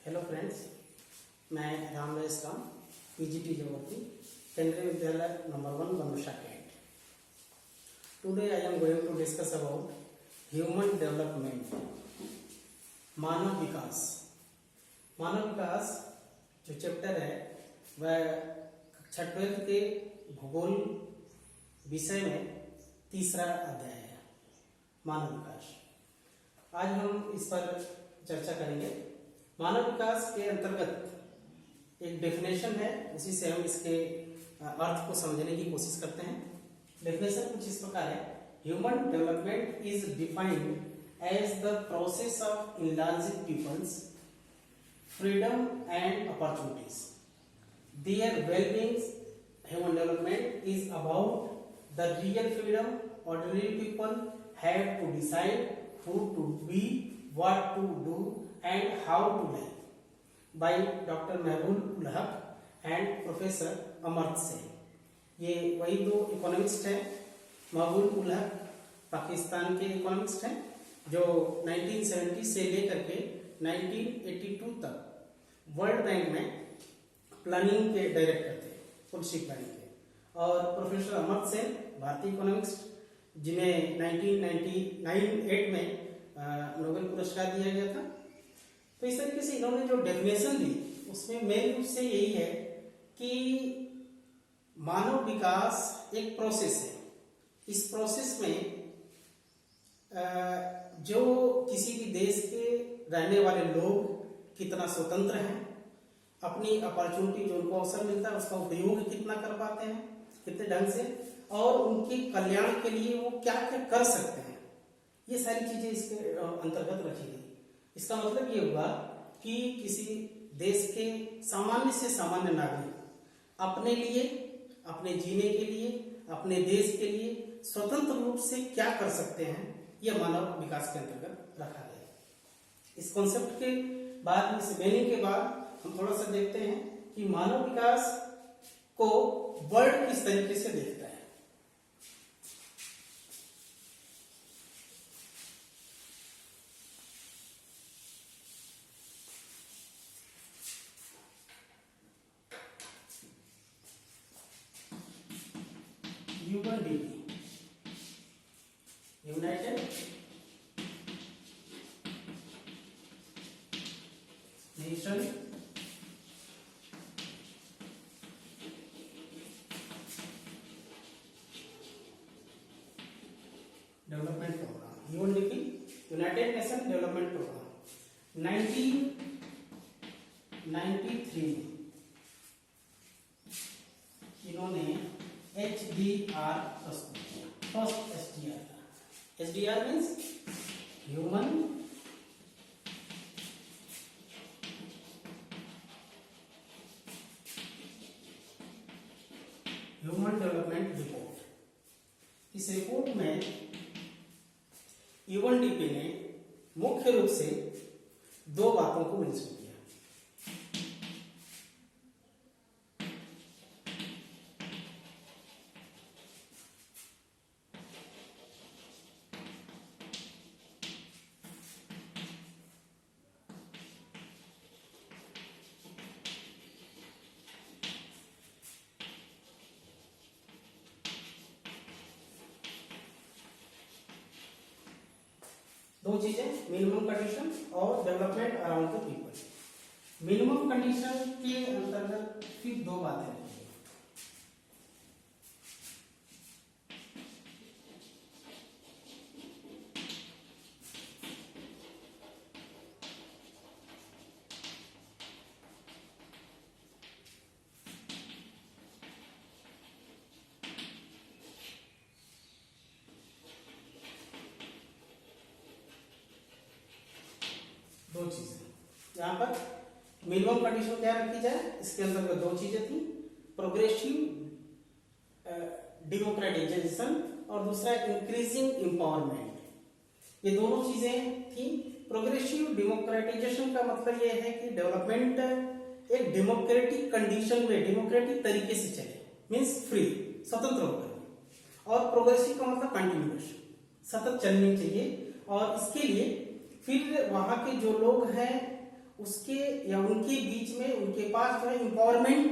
Hello friends, मैं Ramraj Ram PGT Jagati Kendriya Vidyalaya number 1 बनूशा cantt. Today I am going to discuss about human development, मानव विकास। मानव विकास जो चैप्टर है वह कक्षा 12 के भूगोल विषय में तीसरा अध्याय है, मानव विकास। आज हम इस पर चर्चा करेंगे। मानव विकास के अंतर्गत एक डेफिनेशन है, उसी से हम इसके अर्थ को समझने की कोशिश करते हैं। डेफिनेशन कुछ इस प्रकार है: human development is defined as the process of enlarging people's freedom and opportunities, their wellbeing. Human development is about the real freedom ordinary people have to decide who to be, what to do and how to live, by Dr. Mehboob ul Haq and professor Amartya Sen. ये वही दो economist हैं। महबूब उल हक पाकिस्तान के economist हैं जो 1970 से लेकर के 1982 तक वर्ल्ड बैंक में प्लानिंग के डायरेक्टर थे, पॉलिसी प्लानिंग के। और प्रोफेसर अमर्त्य सेन भारतीय इकोनॉमिस्ट जिन्हें 1998 में नोबेल पुरस्कार दिया गया था। तो इस तरीके से इन्होंने जो डेफिनेशन दी उसमें मेन रूप से यही है कि मानव विकास एक प्रोसेस है। इस प्रोसेस में जो किसी भी देश के रहने वाले लोग कितना स्वतंत्र हैं, अपनी अपॉर्चुनिटी जो उनको अवसर मिलता है उसका उपयोग कितना कर पाते हैं, कितने ढंग से, और उनके कल्याण के लिए वो क्या क्या कर सकते हैं, ये सारी चीजें इसके अंतर्गत रखी गई। इसका मतलब ये हुआ कि किसी देश के सामान्य से सामान्य नागरिक अपने लिए, अपने जीने के लिए, अपने देश के लिए स्वतंत्र रूप से क्या कर सकते हैं, यह मानव विकास के अंतर्गत रखा गया। इस कॉन्सेप्ट के बाद, इस मीनिंग के बाद हम थोड़ा सा देखते हैं कि मानव विकास को वर्ल्ड किस तरीके से देखता है। UNDP, united nation development programme, UNDP united nation development programme 1993 इन्होंने HDR प्रस्तुत किया, first SDR। SDR means human development report. इस रिपोर्ट में यूएनडीपी ने मुख्य रूप से दो बातों को मेंशन किया। दो चीजें, मिनिमम कंडीशन और development around the people. Minimum condition के अंतर्गत फिर दो बातें हैं। दो चीजें यहाँ पर मिनिमम कंडीशन क्या रखी जाए, इसके अंदर दो चीजें थी, प्रोग्रेसिव डेमोक्रेटाइजेशन और दूसरा इंक्रीजिंग एम्पावरमेंट। ये दोनों चीजें थी। प्रोग्रेसिव डेमोक्रेटाइजेशन का मतलब यह है कि डेवलपमेंट एक डेमोक्रेटिक कंडीशन में, डेमोक्रेटिक तरीके से चले, मीन्स फ्री, स्वतंत्र होकर। और प्रोग्रेसिव का मतलब कंटिन्यूस, सतत चलनी चाहिए। और इसके लिए फिर वहां के जो लोग हैं उसके या उनके बीच में उनके पास जो है एम्पावरमेंट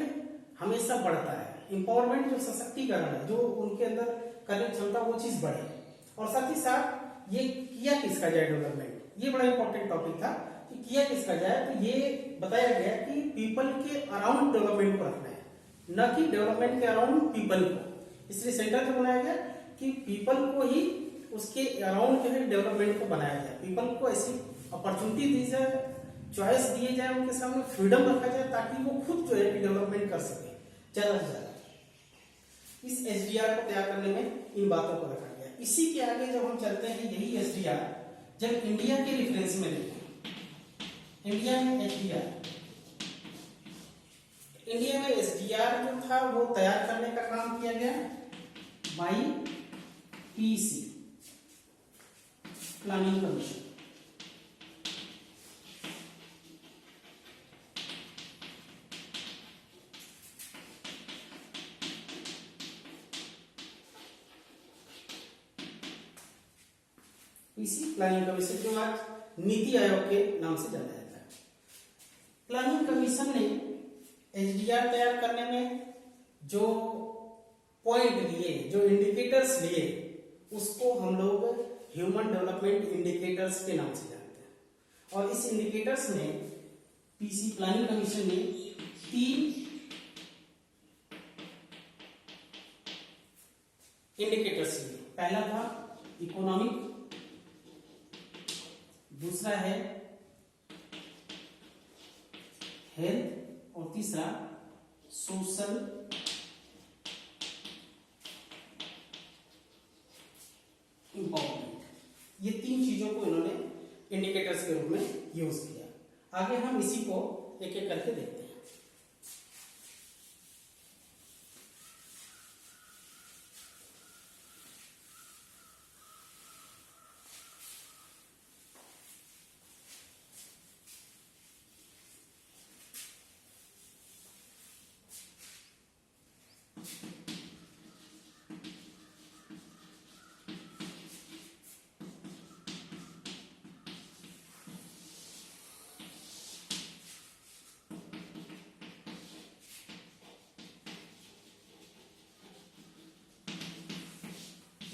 हमेशा बढ़ता है। एम्पावरमेंट जो सशक्तिकरण है, जो उनके अंदर करने की क्षमता, वो चीज बढ़े। और साथ ही साथ ये किया किसका जाए डेवलपमेंट, ये बड़ा इंपॉर्टेंट टॉपिक था कि किया किसका जाए। तो ये बताया गया कि पीपल के अराउंड डेवलपमेंट को रखना है, न कि डेवलपमेंट के अराउंड पीपल को। इसलिए सेंटर जो बनाया गया कि पीपल को ही उसके अराउंड जो है डेवलपमेंट को बनाया जाए। पीपल को ऐसी अपॉर्चुनिटी दी जाए, चॉइस दिए जाए, उनके सामने फ्रीडम रखा जाए ताकि वो खुद जो है डेवलपमेंट कर सके ज्यादा से ज्यादा। इस एसडीआर को तैयार करने में इन बातों को रखा गया। इसी के आगे जब हम चलते हैं, यही एसडीआर जब इंडिया के रेफरेंस में देखें, इंडिया में एसडीआर, इंडिया में एसडीआर जो था वो तैयार करने का काम किया गया by PC, planning commission. PC planning commission जो आज नीति आयोग के नाम से जाना जाता है। प्लानिंग कमीशन ने एसडीआर तैयार करने में जो पॉइंट लिए, जो इंडिकेटर्स लिए, उसको हम लोग ह्यूमन डेवलपमेंट इंडिकेटर्स के नाम से जानते हैं। और इस इंडिकेटर्स में पीसी प्लानिंग कमीशन ने 3 इंडिकेटर्स लिए। पहला था इकोनॉमिक, दूसरा है हेल्थ और तीसरा सोशल इंपॉर्टेंट। ये 3 चीजों को इन्होंने इंडिकेटर्स के रूप में यूज किया। आगे हम इसी को एक एक करके देखते हैं।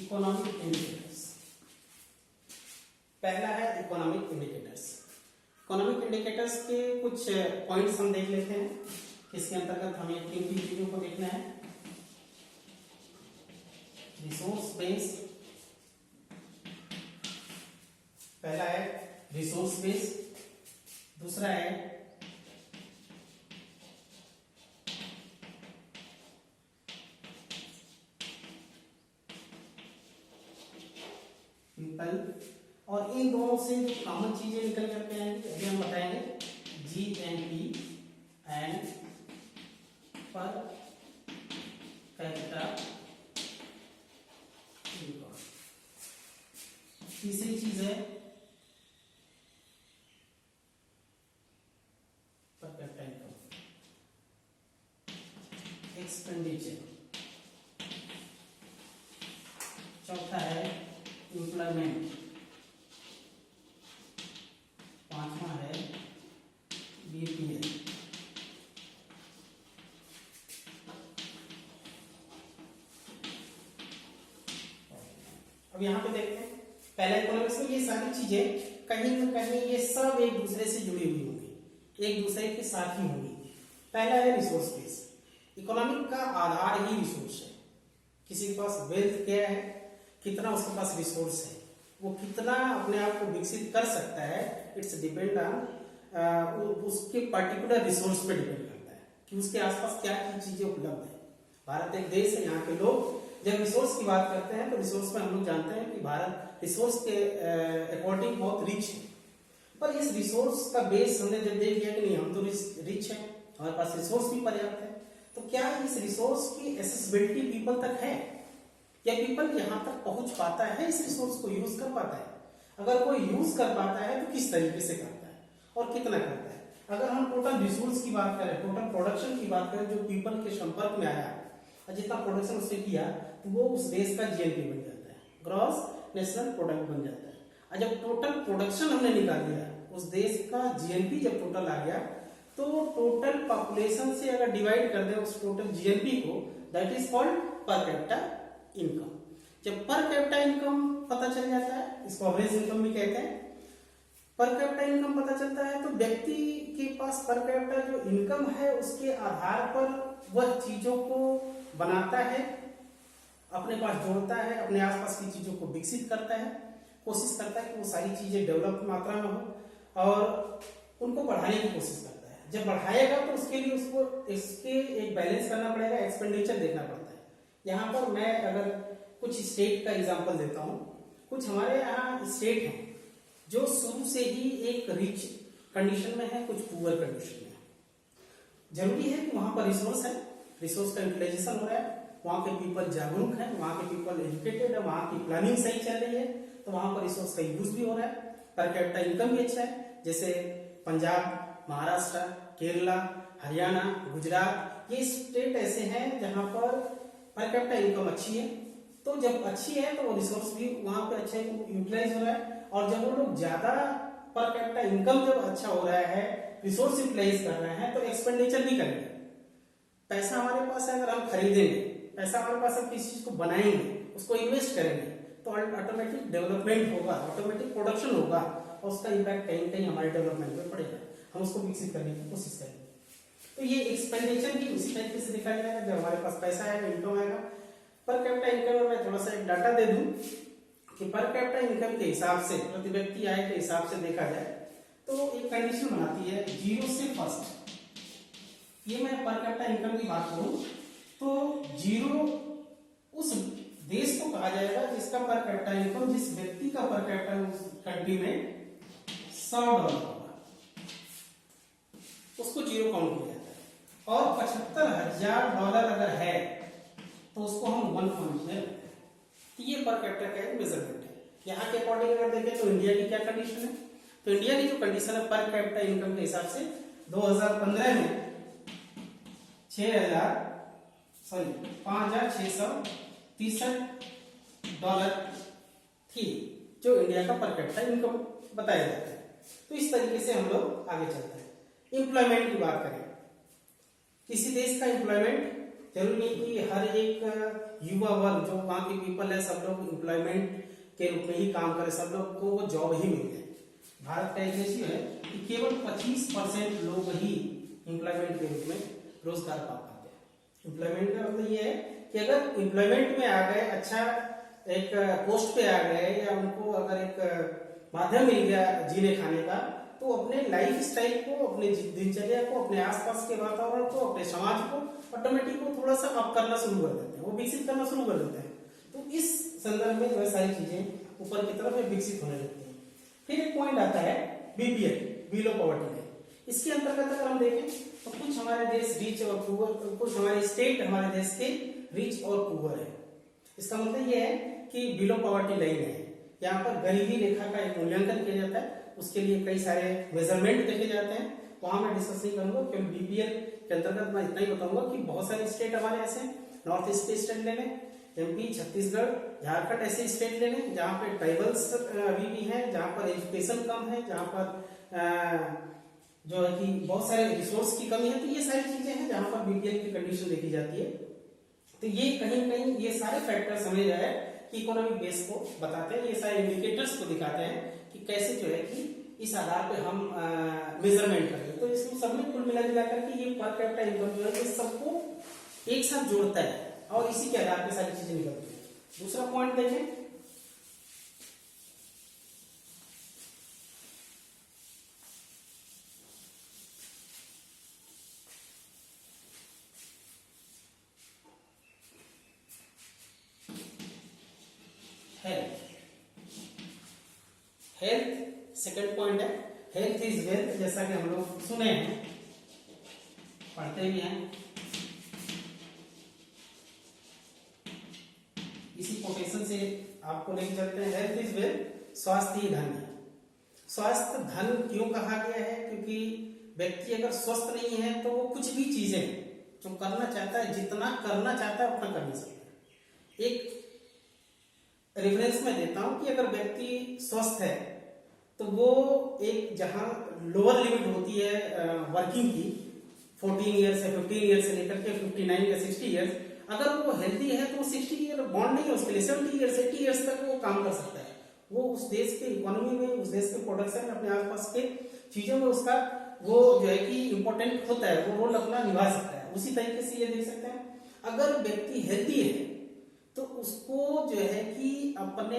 Economic indicators. पहला है इकोनॉमिक इंडिकेटर्स। इकोनॉमिक इंडिकेटर्स के कुछ पॉइंट्स हम देख लेते हैं। इसके अंतर्गत हमें 3 चीजों को देखना है। रिसोर्स बेस, पहला है रिसोर्स बेस, दूसरा है पीपल, और इन दोनों से जो कॉमन चीजें निकल करके आएंगी अभी हम बताएंगे। GNP and per capita income. तीसरी चीज है पर कैपिटा इनकम, एक्सपेंडिचर। चौथा है एम्प्लॉयमेंट, पांचवा है बीपीएल। अब यहां पे देखते हैं पहला इकोनॉमिक्स में ये सारी चीजें कहीं न कहीं ये सब एक दूसरे से जुड़ी हुई होंगी, एक दूसरे के साथ ही होंगी। पहला है रिसोर्स बेस। इकोनॉमिक का आधार ही रिसोर्स है। किसी के पास वेल्थ क्या है, कितना उसके पास रिसोर्स है, वो कितना अपने आप को विकसित कर सकता है, इट्स डिपेंड ऑन उसके पर्टिकुलर रिसोर्स पे डिपेंड करता है कि उसके आसपास क्या क्या चीजें उपलब्ध है। भारत एक देश है, यहाँ के लोग जब रिसोर्स की बात करते हैं तो रिसोर्स में हम लोग जानते हैं कि भारत रिसोर्स के अकॉर्डिंग बहुत रिच है। पर इस रिसोर्स का बेस हमने जब देख लिया कि नहीं हम तो रिच है, हमारे पास रिसोर्स भी पर्याप्त है, तो क्या इस रिसोर्स की एक्सेसिबिलिटी पीपल तक है, या पीपल यहाँ तक पहुंच पाता है, इस रिसोर्स को यूज कर पाता है? अगर कोई यूज कर पाता है तो किस तरीके से करता है और कितना करता है? अगर हम टोटल रिसोर्स की बात करें, टोटल प्रोडक्शन की बात करें, जो पीपल के संपर्क में आया और जितना प्रोडक्शन उसने किया, तो वो उस देश का जीएनपी बन जाता है, ग्रॉस नेशनल प्रोडक्ट बन जाता है। और जब टोटल प्रोडक्शन हमने निकाल दिया उस देश का जीएनपी जब टोटल आ गया तो टोटल पॉपुलेशन से अगर डिवाइड कर दे उस टोटल जीएनपी को, that is called per capita income. जब पर कैपिटा इनकम पता चल जाता है, इसको एवरेज इनकम भी कहते हैं, पर कैपिटा इनकम पता चलता है तो व्यक्ति के पास पर कैपिटा जो इनकम है उसके आधार पर वह चीजों को बनाता है, अपने पास जोड़ता है, अपने आसपास की चीजों को विकसित करता है, कोशिश करता है कि वो सारी चीजें डेवलप मात्रा में हो और उनको बढ़ाने की कोशिश करता है। जब बढ़ाएगा तो उसके लिए उसको इसके एक बैलेंस करना पड़ेगा, एक्सपेंडिचर देखना पड़ता है। यहाँ पर मैं अगर कुछ स्टेट का एग्जांपल देता हूँ, कुछ हमारे यहाँ स्टेट हैं जो शुरू से ही एक रिच कंडीशन में है, कुछ पुअर कंडीशन में है। जरूरी है कि वहां पर रिसोर्स है, रिसोर्स का यूटिलाइजेशन हो रहा है, वहां के पीपल जागरूक है, वहां के पीपल एजुकेटेड है, वहां की प्लानिंग सही चल रही है, तो वहां पर रिसोर्स का यूज भी हो रहा है, पर कैपिटा इनकम भी अच्छा है। जैसे पंजाब, महाराष्ट्र, केरला, हरियाणा, गुजरात, ये स्टेट ऐसे हैं जहां पर कैपिटा इनकम अच्छी है। तो जब अच्छी है तो वो रिसोर्स भी वहां पे अच्छे यूटिलाइज हो रहा है, और जब वो लोग ज्यादा पर कैपिटा इनकम जब अच्छा हो रहा है, रिसोर्स यूटिलाइज कर रहे हैं, तो एक्सपेंडिचर भी करेंगे। पैसा हमारे पास है, अगर हम खरीदेंगे, पैसा हमारे पास हम किसी चीज को बनाएंगे, उसको इन्वेस्ट करेंगे, तो ऑटोमेटिक डेवलपमेंट होगा, ऑटोमेटिक प्रोडक्शन होगा, और उसका इम्पैक्ट कहीं कहीं हमारे डेवलपमेंट में पड़ेगा, हम उसको विकसित करने की कोशिश करेंगे। तो ये एक्सपेंडिचर भी उसी तरीके से देखा जाएगा। जब हमारे पास पैसा आएगा, इनकम आएगा। पर कैपिटा इनकम में मैं थोड़ा सा एक डाटा दे दूं कि पर कैपिटा इनकम के हिसाब से, प्रति व्यक्ति आय के हिसाब से देखा जाए तो एक कंडीशन बनाती है 0 से फर्स्ट। ये मैं पर कैपिटा इनकम की बात करूं तो 0 उस देश को कहा जाएगा जिसका पर कैपिटा इनकम, जिस व्यक्ति का पर कैपिटा उस कंट्री में $100 होगा, उसको 0 काउंट किया जाता है। और $75,000 अगर है तो उसको हम 1 पॉइंट में रखते हैं। तो ये पर कैपिटा का एक मेजरमेंट है। यहाँ के अकॉर्डिंग अगर देखें तो इंडिया की क्या कंडीशन है, तो इंडिया की जो कंडीशन है पर कैपिटा इनकम के हिसाब से 2015 में $5,663 थी, जो इंडिया का पर कैपिटा इनकम बताया जाता है। तो इस तरीके से हम लोग आगे चलते हैं। एम्प्लॉयमेंट की बात करें, किसी देश का एम्प्लॉयमेंट जरूरी नहीं कि हर एक युवा वर्ग जो वहां के पीपल है सब लोग एम्प्लॉयमेंट के रूप में ही काम करे, सब लोग को वो जॉब ही मिल जाए। भारत का एक रेशियो है कि केवल 25% लोग ही एम्प्लॉयमेंट के रूप में रोजगार पा पाते हैं। एम्प्लॉयमेंट का मतलब ये है कि अगर एम्प्लॉयमेंट में आ गए, अच्छा एक पोस्ट पे आ गए, या उनको अगर एक माध्यम मिल गया जीने खाने का, तो अपने लाइफ स्टाइल को, अपने दिनचर्या को, अपने आसपास के वातावरण को, अपने समाज को ऑटोमेटिक को थोड़ा सा अप करना शुरू कर देते हैं, वो विकसित करना शुरू कर देते हैं। तो इस संदर्भ में जो है सारी चीजें ऊपर की तरफ विकसित होने लगती हैं। फिर एक पॉइंट आता है बीपीएल, बिलो पॉवर्टी लाइन। इसके अंतर्गत अगर हम देखें तो कुछ हमारे देश रिच और पुअर, कुछ हमारे स्टेट हमारे देश के रिच और पुअर है। इसका मतलब ये है कि बिलो पॉवर्टी लाइन है, यहाँ पर गरीबी रेखा का एक मूल्यांकन किया जाता है, उसके लिए कई सारे मेजरमेंट देखे जाते हैं। वहां मैं डिस्कस नहीं करूंगा, केवल बीपीएल के अंतर्गत मैं इतना ही बताऊंगा कि बहुत सारे स्टेट हमारे ऐसे, नॉर्थ ईस्ट के स्टेट ले लें, एमपी, छत्तीसगढ़, झारखंड, ऐसे स्टेट ले लें जहाँ पे ट्राइबल्स अभी भी हैं, जहाँ पर एजुकेशन कम है, जहाँ पर जो है कि बहुत सारे रिसोर्स की कमी है। तो ये सारी चीजें हैं जहाँ पर बीपीएल की कंडीशन देखी जाती है। तो ये कहीं कहीं ये सारे फैक्टर समझ आए कि इकोनॉमिक बेस को बताते हैं, ये सारे इंडिकेटर्स को दिखाते हैं कि कैसे जो है कि इस आधार पे हम मेजरमेंट करते हैं। तो इसमें सब में कुल मिला जुला करके ये पर कैपिटा इनकम जो है ये सबको एक साथ जोड़ता है और इसी के आधार पे सारी चीजें निकलती है। दूसरा पॉइंट देखें, हेल्थ सेकंड पॉइंट है। हेल्थ इज वेल्थ, जैसा कि हम लोग सुने हैं, पढ़ते भी हैं, इसी कोटेशन से आपको लेके चलते हैं। हेल्थ इज वेल्थ, स्वास्थ्य ही धन है। स्वास्थ्य धन क्यों कहा गया है? क्योंकि व्यक्ति अगर स्वस्थ नहीं है तो वो कुछ भी चीजें जो करना चाहता है, जितना करना चाहता है उतना कर नहीं सकता। एक रेफरेंस में देता हूं कि अगर व्यक्ति स्वस्थ है तो वो एक जहां लोअर लिमिट होती है वर्किंग की 14 ईयर्स या 15 ईयर्स से लेकर के 59 या 60 ईयर्स, अगर वो हेल्दी है तो 60 ईयर बॉन्ड नहीं है उसके लिए, 70 ईयर्स 80 ईयर्स तक वो काम कर सकता है। वो उस देश के इकोनॉमी में, उस देश के प्रोडक्शन में, अपने आसपास के चीजों में उसका वो जो है कि इम्पोर्टेंट होता है, वो रोल अपना निभा सकता है। उसी तरीके से ये देख सकते हैं, अगर व्यक्ति हेल्दी है तो उसको जो है कि अपने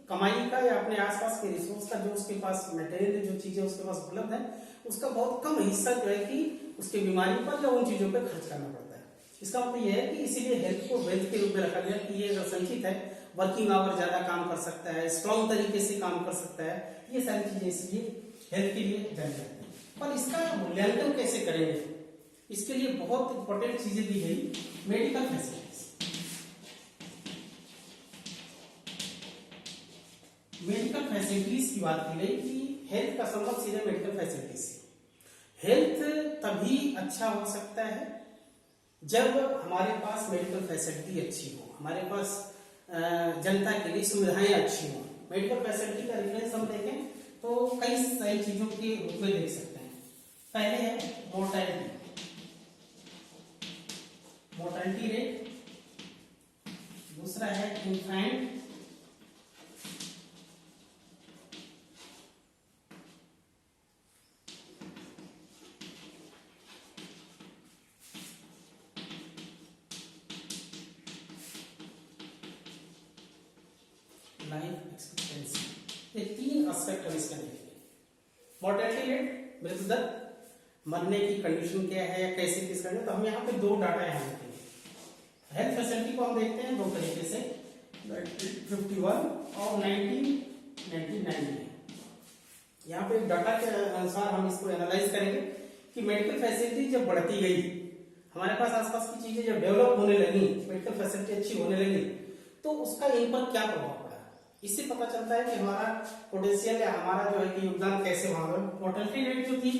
कमाई का या अपने आसपास के रिसोर्स का, जो उसके पास मटेरियल जो चीजें उसके पास उपलब्ध है, उसका बहुत कम हिस्सा जो है कि उसके बीमारी पर या उन चीजों पर खर्च करना पड़ता है। इसका मतलब यह है कि इसीलिए हेल्थ को वेल्थ के रूप में रखा गया कि ये अगर संचित है, वर्किंग आवर ज्यादा काम कर सकता है, स्ट्रॉन्ग तरीके से काम कर सकता है, ये सारी चीजें इसलिए हेल्थ के लिए जानी जाती है। पर इसका मूल्यांकन कैसे करेंगे, इसके लिए बहुत इंपॉर्टेंट चीजें दी गई, मेडिकल फैसिलिटीज। मेडिकल फैसिलिटीज की बात की गई कि हेल्थ का संबंध सीधे मेडिकल फैसिलिटीज से। हेल्थ तभी अच्छा हो सकता है जब हमारे पास मेडिकल फैसिलिटी अच्छी हो, हमारे पास जनता के लिए सुविधाएं अच्छी हो। मेडिकल फैसिलिटी का रेफरेंस हम देखें तो कई सारी चीजों के रूप में देख सकते हैं। पहले है मोर्टेलिटी रेट, दूसरा है इन्फेंट लाइफ एक्सपेक्टेंसी। ये तीन एस्पेक्ट हम इसका देखेंगे। मोर्टेलिटी रेट, मृत्यु दर, मरने की कंडीशन क्या है या कैसे किस करने, तो हम यहाँ पे दो डाटा यहाँ देखेंगे। हेल्थ फैसिलिटी को हम देखते हैं दो तरीके से, 1951 और 1999। यहाँ पे डाटा के अनुसार हम इसको एनालाइज करेंगे कि मेडिकल फैसिलिटी जब बढ़ती गई, हमारे पास आसपास की चीजें जब डेवलप होने लगी, मेडिकल फैसिलिटी अच्छी होने लगी, तो उसका इन पर क्या प्रभाव पड़ा। इससे पता चलता है कि हमारा पोटेंशियल या हमारा जो है कि योगदान कैसे वहां पर। मोर्टेलिटी रेट जो थी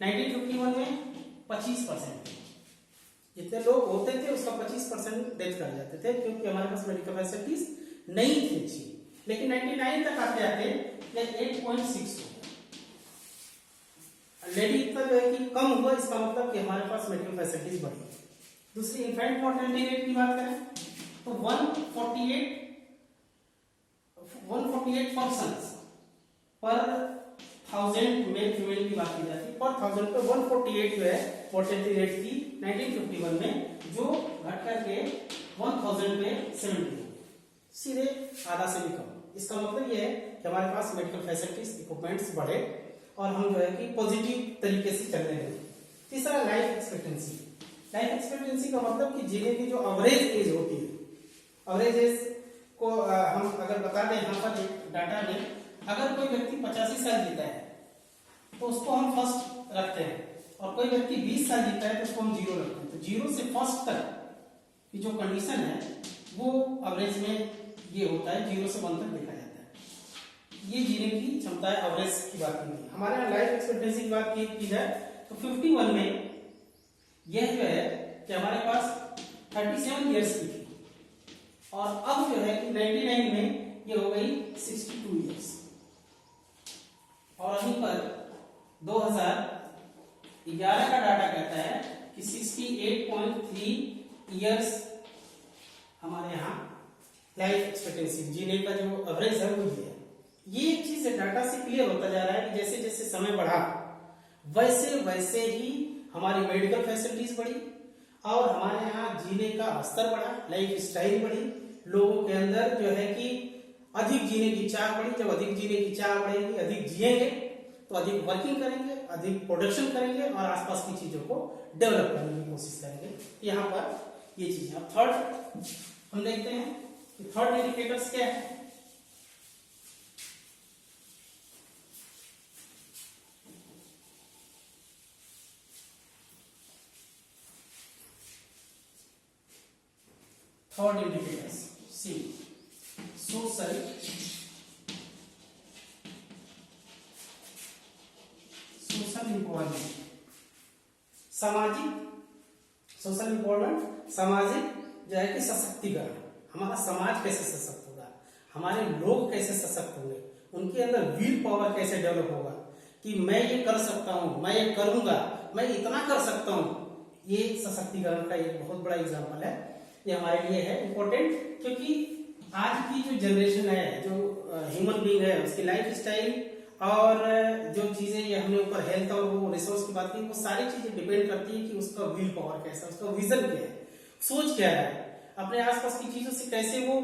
1951 में 25%, जितने लोग होते थे उसका 25% डेथ कर जाते थे, क्योंकि हमारे पास मेडिकल फैसिलिटीज नहीं थी अच्छी। लेकिन 99 तक आते आते 8.6 लेडी इतना जो है कि कम हुआ, इसका मतलब कि हमारे पास मेडिकल फैसिलिटीज बढ़ी। दूसरी इन्फेंट मोर्टेलिटी रेट की बात करें तो 148 पर्सन्स पर 1000 मेल फीमेल की बात की जाती है, पर 1000 पे 148 जो है मोर्टेलिटी रेट थी 1951 में, जो घट करके 1000 पे 70, सीधे आधा से भी कम। इसका मतलब यह है कि हमारे पास मेडिकल फैसिलिटीज, इक्विपमेंट्स बढ़े और हम जो है कि पॉजिटिव तरीके से चलने लगे। तीसरा लाइफ एक्सपेक्टेंसी। लाइफ एक्सपेक्टेंसी का मतलब कि जीने की जो एवरेज एज होती है, एवरेज एज को हम अगर बता दें यहाँ पर डाटा में, अगर कोई व्यक्ति 85 साल जीता है तो उसको हम फर्स्ट रखते हैं, और कोई व्यक्ति 20 साल जीता है तो उसको हम जीरो रखते हैं। तो जीरो से फर्स्ट तक की जो कंडीशन है वो एवरेज में ये होता है, 0 से 1 तक देखा जाता है। ये जीने की क्षमता है, एवरेज की बात की गई। हमारे यहाँ लाइफ एक्सपेक्टेंसी की बात की जाए तो 51 में यह जो है कि हमारे पास 37 ईयर्स की थी, और अब जो है कि 99 में ये हो गई 62 ईयर्स, और अभी पर 2011 का डाटा कहता है कि 68.3 ईयर्स हमारे यहाँ लाइफ एक्सपेक्टेंसी, जीने का जो एवरेज है वो है। ये चीज डाटा से क्लियर होता जा रहा है कि जैसे जैसे समय बढ़ा वैसे वैसे ही हमारी मेडिकल फैसिलिटीज बढ़ी और हमारे यहाँ जीने का स्तर बढ़ा, लाइफ स्टाइल बढ़ी, लोगों के अंदर जो है कि अधिक जीने की चाह बढ़ी। जब अधिक जीने की चाह बढ़ेगी, अधिक जिएंगे तो अधिक वर्किंग करेंगे, अधिक प्रोडक्शन करेंगे और आसपास की चीजों को डेवलप करने की कोशिश करेंगे। यहाँ पर ये चीज। अब थर्ड हम देखते हैं कि थर्ड इंडिकेटर्स क्या है। थर्ड इंडिकेटर्स सी सोशल इम्प्लॉयमेंट, सोशल इम्प्लॉयमेंट, सामाजिक जो है कि सशक्तिकरण। हमारा समाज कैसे सशक्त होगा, हमारे लोग कैसे सशक्त होंगे, उनके अंदर विल पावर कैसे डेवलप होगा कि मैं ये कर सकता हूँ, मैं ये करूंगा, मैं इतना कर सकता हूँ। ये सशक्तिकरण का एक बहुत बड़ा एग्जाम्पल है। ये हमारे लिए है इम्पोर्टेंट, क्योंकि आज की जो जनरेशन है, जो ह्यूमन बीइंग है, उसकी लाइफ स्टाइल और जो चीजें ये हमने ऊपर हेल्थ और वो रिसोर्स की बात की, वो सारी चीजें डिपेंड करती है कि उसका विल पावर कैसा है, उसका विजन क्या है, सोच क्या है, अपने आसपास की चीजों से कैसे वो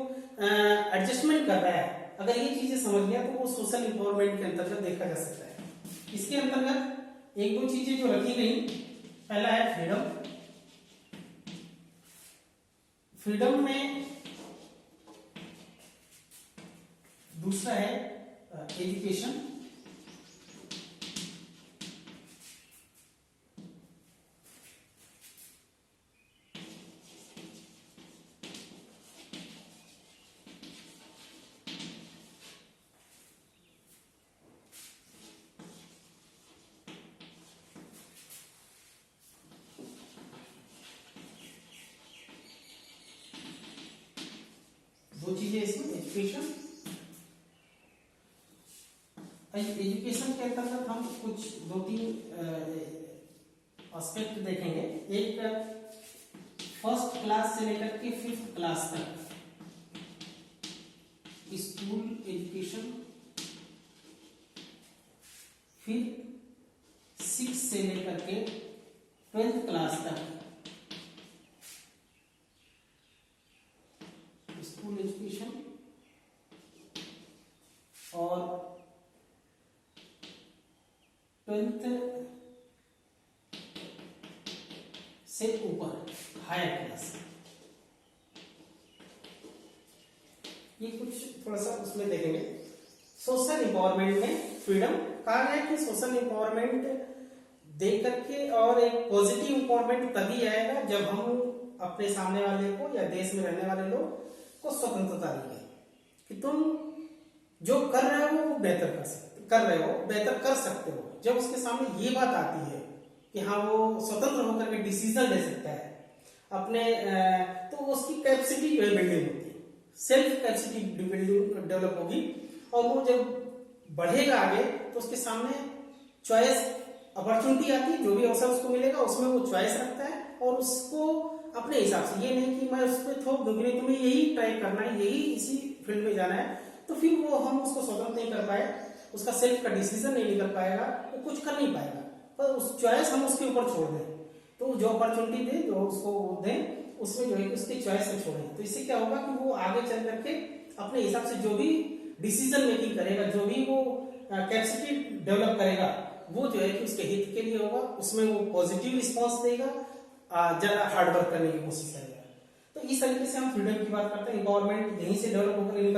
एडजस्टमेंट कर रहा है। अगर ये चीजें समझ लिया तो वो सोशल एम्पावरमेंट के अंतर्गत देखा जा सकता है। इसके अंतर्गत एक दो चीजें जो रखी गई, पहला है फ्रीडम। फ्रीडम में दूसरा है एजुकेशन। दो चीजें इसमें, एजुकेशन। एजुकेशन के अंतर्गत हम कुछ दो तीन एस्पेक्ट देखेंगे। एक, फर्स्ट क्लास से लेकर के 5th क्लास तक स्कूल एजुकेशन, फिर 6 से लेकर के 12th क्लास तक स्कूल एजुकेशन, और 12th से ऊपर हायर क्लास। ये कुछ थोड़ा सा उसमें देखेंगे। सोशल एम्पावरमेंट में फ्रीडम कहा गया कि सोशल एम्पावरमेंट देख करके और एक पॉजिटिव एम्पावरमेंट तभी आएगा जब हम अपने सामने वाले को या देश में रहने वाले लोग को स्वतंत्रता देंगे कि तुम जो कर रहे हो वो बेहतर बेहतर कर सकते हो। जब उसके सामने ये बात आती है कि हाँ वो स्वतंत्र होकर के डिसीजन ले सकता है अपने, तो उसकी कैपेसिटी जो है बिल्डिंग होती है, सेल्फ कैपेसिटी बिल्डिंग डेवलप होगी, और वो जब बढ़ेगा आगे तो उसके सामने चॉइस अपॉर्चुनिटी आती है, जो भी अवसर उसको मिलेगा उसमें वो चॉइस रखता है और उसको अपने हिसाब से, ये नहीं कि मैं उस पर थोप दूंगी, तुम्हें यही ट्राई करना है, यही इसी फील्ड में जाना है, तो फिर वो हम उसको स्वतंत्र नहीं कर पाए, उसका सेल्फ का डिसीजन नहीं निकल पाएगा, वो कुछ कर नहीं पाएगा। पर उस चॉइस हम उसके ऊपर छोड़ दें, तो जो अपॉर्चुनिटी दे, जो उसको दें, उसमें जो है उसकी चॉइस से छोड़ें, तो इससे क्या होगा कि वो आगे चल करके अपने हिसाब से जो भी डिसीजन मेकिंग करेगा, जो भी वो कैपेसिटी डेवलप करेगा, वो जो है कि उसके हित के लिए होगा, उसमें वो पॉजिटिव रिस्पॉन्स देगा, ज्यादा हार्डवर्क करने की कोशिश करेगा। तो इस तरीके से हम फ्रीडम की बात करते हैं। एम्पावरमेंट यहीं से डेवलप होकर